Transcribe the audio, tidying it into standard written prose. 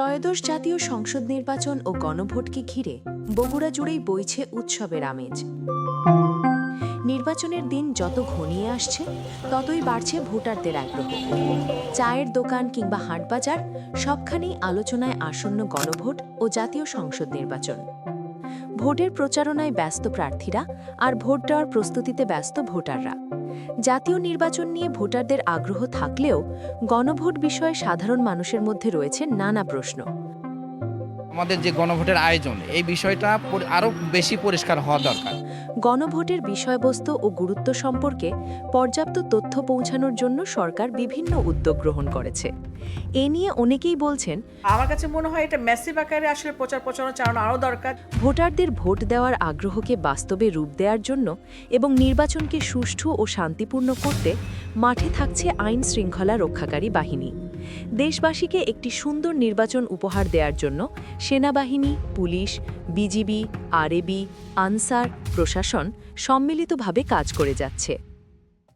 ত্রয়োদশ জাতীয় সংসদ নির্বাচন ও গণভোটকে ঘিরে বগুড়া জুড়েই বইছে উৎসবের আমেজ। নির্বাচনের দিন যত ঘনিয়ে আসছে ততই বাড়ছে ভোটারদের আগ্রহ। চায়ের দোকান কিংবা হাটবাজার সবখানেই আলোচনায় আসন্ন গণভোট ও জাতীয় সংসদ নির্বাচন। ভোটের প্রচারণায় ব্যস্ত প্রার্থীরা আর ভোট দেওয়ার প্রস্তুতিতে ব্যস্ত ভোটাররা। জাতীয় নির্বাচন নিয়ে ভোটারদের আগ্রহ থাকলেও গণভোট বিষয়ে সাধারণ মানুষের মধ্যে রয়েছে নানা প্রশ্ন। আমাদের যে গণভোটের আয়োজন এই বিষয়টা আরো বেশি পরিষ্কার হওয়া দরকার। গণভোটের বিষয়বস্তু ও গুরুত্ব সম্পর্কে পর্যাপ্ত তথ্য পৌঁছানোর জন্য সরকার বিভিন্ন উদ্যোগ গ্রহণ করেছে। এ নিয়ে অনেকেই বলছেন, আমার কাছে মনে হয় এটা ম্যাসিভ আকারে আসলে প্রচারণা চালানো আরও দরকার। ভোটারদের ভোট দেওয়ার আগ্রহকে বাস্তবে রূপ দেওয়ার জন্য এবং নির্বাচনকে সুষ্ঠু ও শান্তিপূর্ণ করতে মাঠে থাকছে আইন শৃঙ্খলা রক্ষাকারী বাহিনী। দেশবাসীকে একটি সুন্দর নির্বাচন উপহার দেওয়ার জন্য সেনাবাহিনী, পুলিশ, বিজিবি, আরএবি, আনসার, প্রশাসন সম্মিলিতভাবে কাজ করে যাচ্ছে।